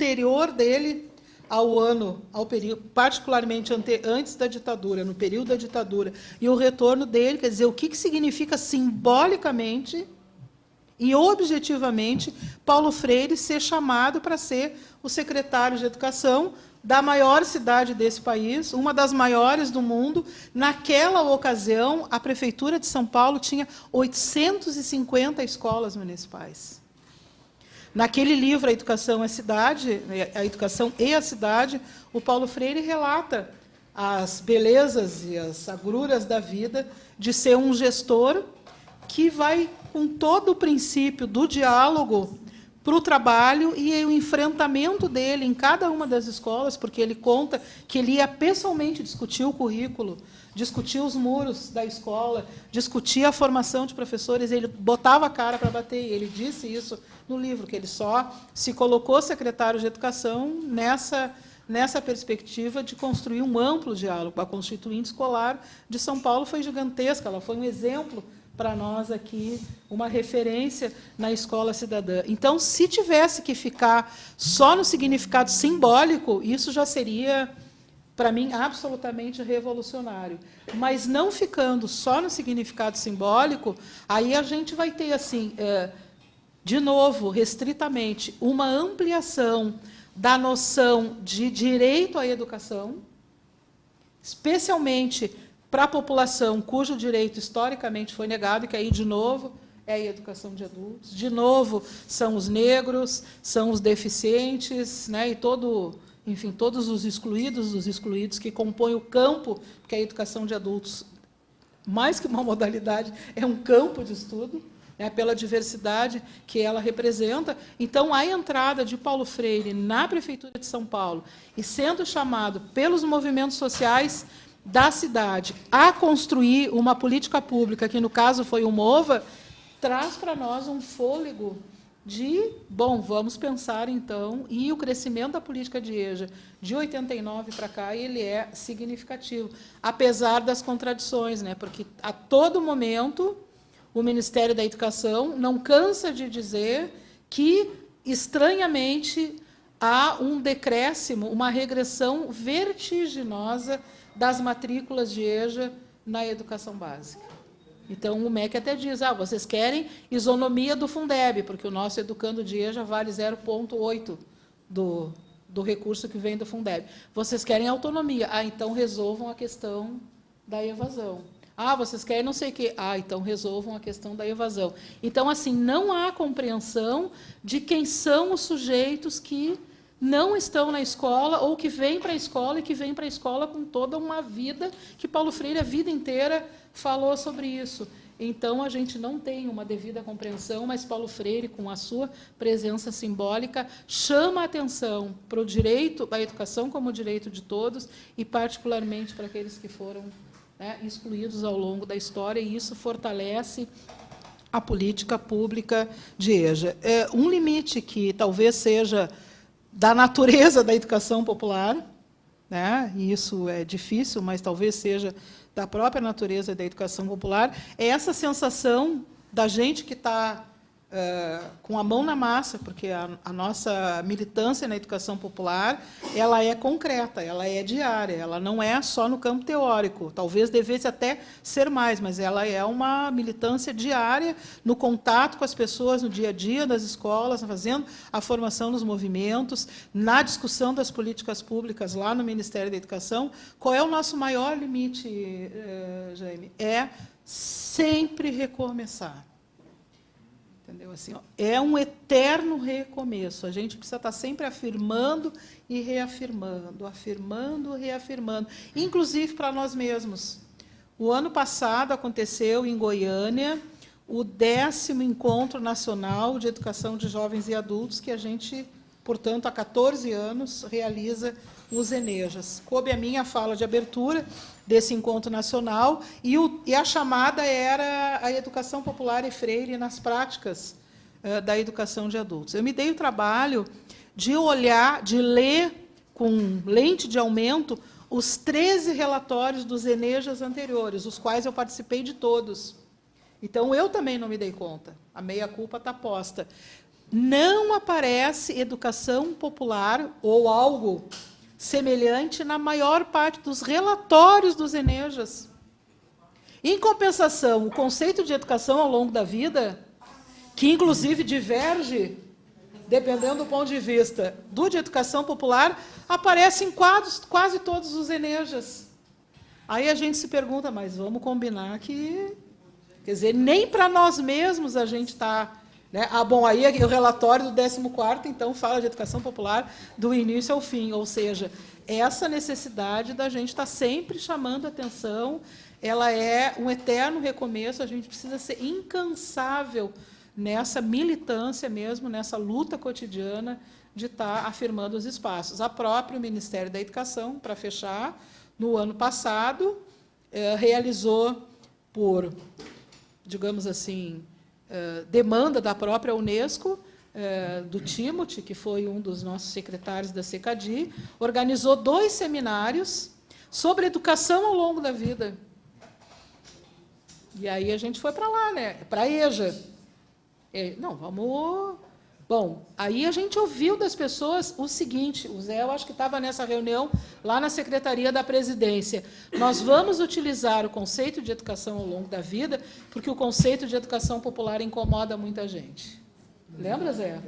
anterior dele ao período, particularmente antes da ditadura, no período da ditadura, e o retorno dele, quer dizer, o que significa simbolicamente e objetivamente Paulo Freire ser chamado para ser o secretário de Educação da maior cidade desse país, uma das maiores do mundo. Naquela ocasião, a Prefeitura de São Paulo tinha 850 escolas municipais. Naquele livro, A Educação e a Cidade, o Paulo Freire relata as belezas e as agruras da vida de ser um gestor que vai com todo o princípio do diálogo para o trabalho e o enfrentamento dele em cada uma das escolas, porque ele conta que ele ia pessoalmente discutir o currículo, discutir os muros da escola, discutir a formação de professores, ele botava a cara para bater, e ele disse isso no livro, que ele só se colocou secretário de Educação nessa perspectiva de construir um amplo diálogo. A Constituinte Escolar de São Paulo foi gigantesca, ela foi um exemplo para nós aqui, uma referência na escola cidadã. Então, se tivesse que ficar só no significado simbólico, isso já seria, para mim, absolutamente revolucionário. Mas não ficando só no significado simbólico, aí a gente vai ter, assim, de novo, restritamente, uma ampliação da noção de direito à educação, especialmente para a população cujo direito historicamente foi negado, que aí, de novo, é a educação de adultos, de novo, são os negros, são os deficientes, né, e enfim, todos os excluídos que compõem o campo, porque a educação de adultos, mais que uma modalidade, é um campo de estudo, né, pela diversidade que ela representa. Então, a entrada de Paulo Freire na Prefeitura de São Paulo, e sendo chamado pelos movimentos sociais da cidade a construir uma política pública, que no caso foi o MOVA, traz para nós um fôlego de, bom, vamos pensar então, e o crescimento da política de EJA de 89 para cá, ele é significativo, apesar das contradições, né? Porque a todo momento o Ministério da Educação não cansa de dizer que, estranhamente, há um decréscimo, uma regressão vertiginosa das matrículas de EJA na educação básica. Então, o MEC até diz, vocês querem isonomia do Fundeb, porque o nosso educando de EJA vale 0,8 do recurso que vem do Fundeb. Vocês querem autonomia. Então resolvam a questão da evasão. Vocês querem não sei o quê. Então resolvam a questão da evasão. Então, assim, não há compreensão de quem são os sujeitos que não estão na escola, ou que vêm para a escola, e que vêm para a escola com toda uma vida, que Paulo Freire, a vida inteira, falou sobre isso. Então, a gente não tem uma devida compreensão, mas Paulo Freire, com a sua presença simbólica, chama a atenção para o direito, a educação como direito de todos, e particularmente para aqueles que foram, né, excluídos ao longo da história, e isso fortalece a política pública de EJA. Um limite que talvez seja da natureza da educação popular, né? E isso é difícil, mas talvez seja da própria natureza da educação popular, é essa sensação da gente que está com a mão na massa, porque a nossa militância na educação popular, ela é concreta, ela é diária, ela não é só no campo teórico, talvez devesse até ser mais, mas ela é uma militância diária no contato com as pessoas no dia a dia das escolas, fazendo a formação dos movimentos, na discussão das políticas públicas lá no Ministério da Educação. Qual é o nosso maior limite, Jaime? É sempre recomeçar. Entendeu? Assim, é um eterno recomeço. A gente precisa estar sempre afirmando e reafirmando, afirmando e reafirmando, inclusive para nós mesmos. O ano passado aconteceu em Goiânia o 10º Encontro Nacional de Educação de Jovens e Adultos, que a gente, portanto, há 14 anos, realiza os ENEJAs. Coube a minha fala de abertura desse encontro nacional, e a chamada era a educação popular e Freire nas práticas da educação de adultos. Eu me dei o trabalho de olhar, de ler com lente de aumento os 13 relatórios dos ENEJAs anteriores, os quais eu participei de todos. Então, eu também não me dei conta. A meia-culpa está posta. não aparece educação popular ou algo semelhante na maior parte dos relatórios dos ENEJAs. Em compensação, o conceito de educação ao longo da vida, que inclusive diverge, dependendo do ponto de vista do de educação popular, aparece em quase todos os ENEJAs. Aí a gente se pergunta, mas vamos combinar que... Quer dizer, nem para nós mesmos a gente está... Né? Bom, aí o relatório do 14º, então, fala de educação popular do início ao fim, ou seja, essa necessidade da gente estar sempre chamando atenção, ela é um eterno recomeço, a gente precisa ser incansável nessa militância mesmo, nessa luta cotidiana de estar afirmando os espaços. A própria Ministério da Educação, para fechar, no ano passado, realizou por, digamos assim, demanda da própria Unesco, do Timothy, que foi um dos nossos secretários da CECADI, organizou 2 seminários sobre educação ao longo da vida. E aí a gente foi para lá, né? Para a EJA. Não, vamos... Bom, aí a gente ouviu das pessoas o seguinte, o Zé, eu acho que estava nessa reunião lá na Secretaria da Presidência. Nós vamos utilizar o conceito de educação ao longo da vida, porque o conceito de educação popular incomoda muita gente. Lembra, Zé?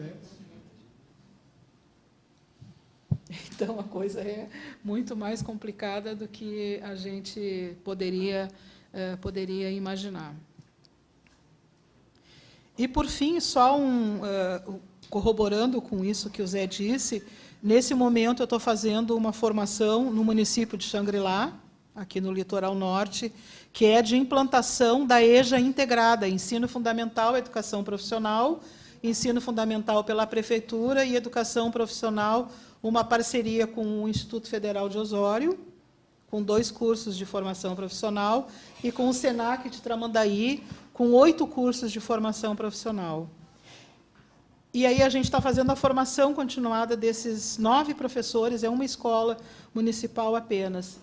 Então, a coisa é muito mais complicada do que a gente poderia imaginar. E, por fim, só corroborando com isso que o Zé disse, nesse momento eu estou fazendo uma formação no município de Xangri-Lá, aqui no litoral norte, que é de implantação da EJA integrada, ensino fundamental, educação profissional, ensino fundamental pela prefeitura e educação profissional, uma parceria com o Instituto Federal de Osório, com 2 cursos de formação profissional, e com o SENAC de Tramandaí, com 8 cursos de formação profissional. E aí a gente está fazendo a formação continuada desses 9 professores, é uma escola municipal apenas.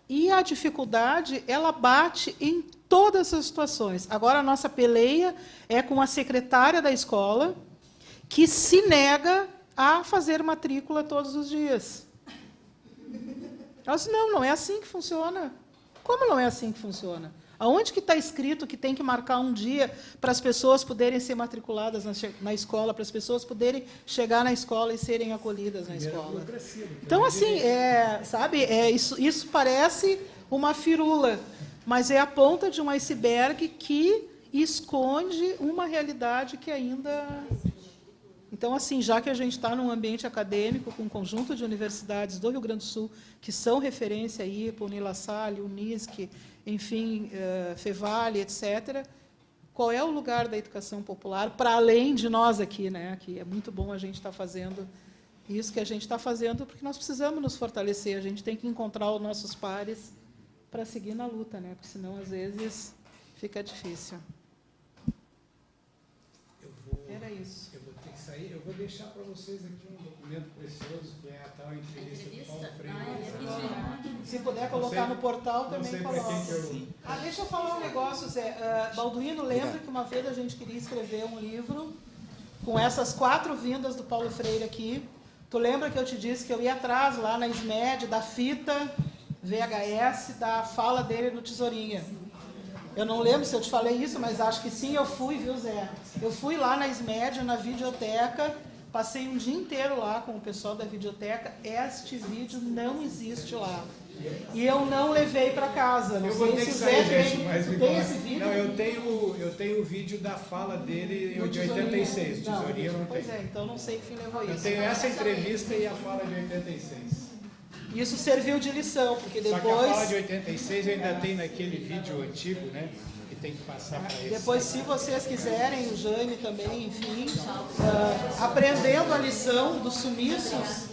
E a dificuldade, ela bate em todas as situações. Agora, a nossa peleia é com a secretária da escola, que se nega a fazer matrícula todos os dias. Ela disse, não é assim que funciona. Como não é assim que funciona? Aonde que está escrito que tem que marcar um dia para as pessoas poderem ser matriculadas na escola, para as pessoas poderem chegar na escola e serem acolhidas na escola? Então, assim, sabe, isso parece uma firula, mas é a ponta de um iceberg que esconde uma realidade que ainda... Então, assim, já que a gente está num ambiente acadêmico, com um conjunto de universidades do Rio Grande do Sul, que são referência aí, para o Unila Salle, Unisc, enfim, Fevale, etc., qual é o lugar da educação popular, para além de nós aqui, né? Que é muito bom a gente estar fazendo isso que a gente está fazendo, porque nós precisamos nos fortalecer, a gente tem que encontrar os nossos pares para seguir na luta, né? Porque senão, às vezes, fica difícil. Era isso. Eu vou ter que sair. Eu vou deixar para vocês aqui um documento precioso, que é a tal entrevista do Paulo Freire. Se puder colocar no portal, também coloca. Deixa eu falar um negócio, Zé. Balduino, lembra que uma vez a gente queria escrever um livro com essas 4 vindas do Paulo Freire aqui. Tu lembra que eu te disse que eu ia atrás, lá na SMED, da fita VHS, da fala dele no Tesourinha. Eu não lembro se eu te falei isso, mas acho que sim, eu fui, viu, Zé? Eu fui lá na SMED, na videoteca, passei um dia inteiro lá com o pessoal da videoteca. Este vídeo não existe lá. E eu não levei para casa. Não eu vou ter que sair, gente, mas me tem esse vídeo? Não, eu tenho o vídeo da fala dele de 86. Tesourinha não tem. Pois é, então não sei que fim levou isso. Eu tenho essa entrevista e a fala de 86. Isso serviu de lição, porque depois... Só que a fala de 86 ainda tem naquele vídeo antigo, né? Que tem que passar para esse. Depois, se vocês quiserem, o Jaime também, enfim, aprendendo a lição dos sumiços,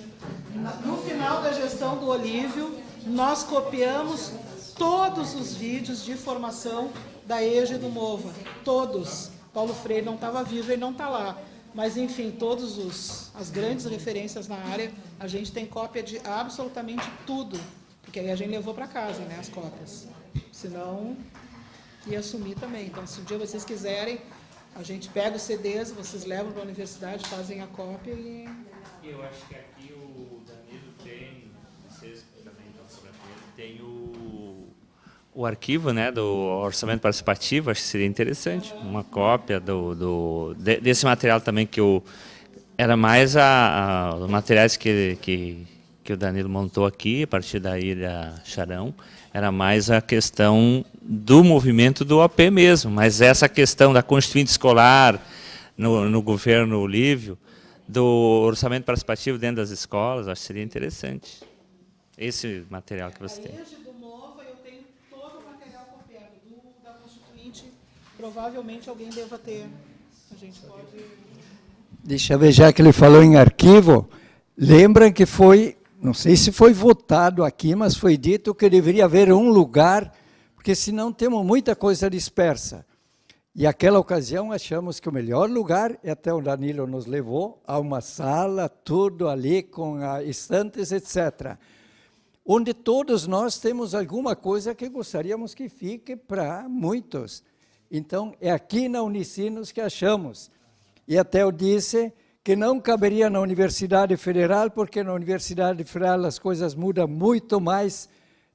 no final da gestão do Olívio, nós copiamos todos os vídeos de formação da EJA e do MOVA. Todos. Paulo Freire não estava vivo, ele não está lá. Mas, enfim, todas as grandes referências na área, a gente tem cópia de absolutamente tudo, porque aí a gente levou para casa, né, as cópias. Senão, ia sumir também. Então, se um dia vocês quiserem, A gente pega os CDs, vocês levam para a universidade, fazem a cópia e... Eu acho que aqui o Danilo tem, vocês também estão sobre tem o arquivo, né, do orçamento participativo, acho que seria interessante, uma cópia desse material também, que era mais os materiais que o Danilo montou aqui, a partir da Ilha Charão, era mais a questão do movimento do OP mesmo, mas essa questão da constituinte escolar no governo Olívio, do orçamento participativo dentro das escolas, acho que seria interessante. Esse material que você tem. Do Nova, eu tenho todo o material copiado. Da Constituinte, provavelmente alguém deva ter. A gente pode... Deixa eu ver, já que ele falou em arquivo, lembram que foi, não sei se foi votado aqui, mas foi dito que deveria haver um lugar, porque senão temos muita coisa dispersa. E aquela ocasião achamos que o melhor lugar, e até o Danilo nos levou, a uma sala, tudo ali com estantes, etc., onde todos nós temos alguma coisa que gostaríamos que fique para muitos. Então, é aqui na Unicinos que achamos. E até eu disse que não caberia na Universidade Federal, porque na Universidade Federal as coisas mudam muito mais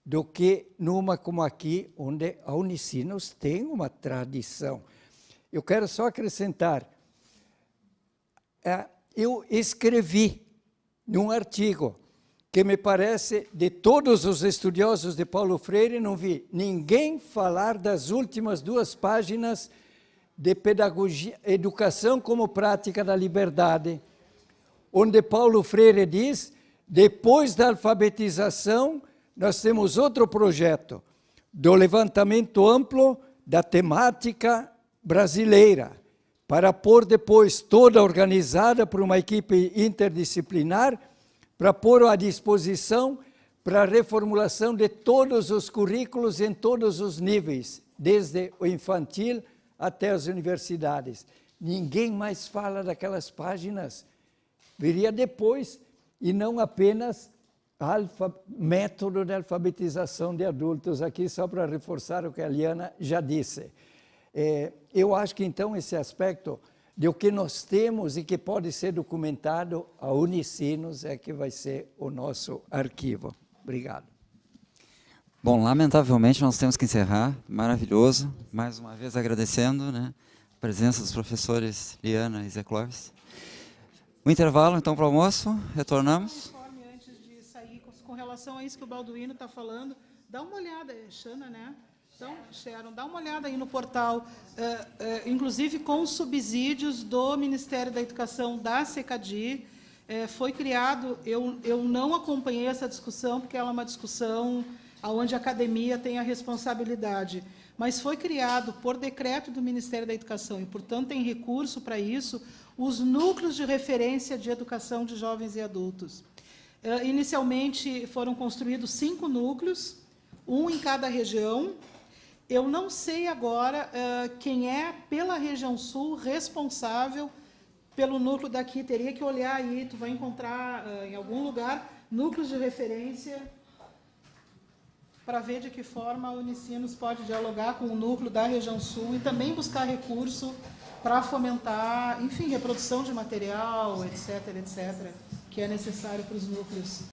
do que numa como aqui, onde a Unicinos tem uma tradição. Eu quero só acrescentar, eu escrevi num artigo que me parece, de todos os estudiosos de Paulo Freire, não vi ninguém falar das últimas 2 páginas de pedagogia, educação como prática da liberdade, onde Paulo Freire diz, depois da alfabetização, nós temos outro projeto, do levantamento amplo da temática brasileira, para pôr depois toda organizada por uma equipe interdisciplinar, para pôr à disposição para a reformulação de todos os currículos em todos os níveis, desde o infantil até as universidades. Ninguém mais fala daquelas páginas. Viria depois, e não apenas método de alfabetização de adultos, aqui só para reforçar o que a Liana já disse. Eu acho que, então, esse aspecto de o que nós temos e que pode ser documentado, a Unicinos é que vai ser o nosso arquivo. Obrigado. Bom, lamentavelmente nós temos que encerrar, maravilhoso, mais uma vez agradecendo, né, a presença dos professores Liana e Zé Clóvis. O intervalo, então, para o almoço, retornamos. Antes de sair, com relação a isso que o Balduino está falando, dá uma olhada, Xana, né? Então, Sharon, dá uma olhada aí no portal, inclusive com os subsídios do Ministério da Educação, da SECADI, foi criado, eu não acompanhei essa discussão, porque ela é uma discussão onde a academia tem a responsabilidade, mas foi criado por decreto do Ministério da Educação, e, portanto, tem recurso para isso, os núcleos de referência de educação de jovens e adultos. Inicialmente, foram construídos 5 núcleos, um em cada região. Eu não sei agora quem é, pela região sul, responsável pelo núcleo daqui. Teria que olhar aí, tu vai encontrar em algum lugar núcleos de referência para ver de que forma a Unicinos pode dialogar com o núcleo da região sul e também buscar recurso para fomentar, enfim, reprodução de material, etc., que é necessário para os núcleos.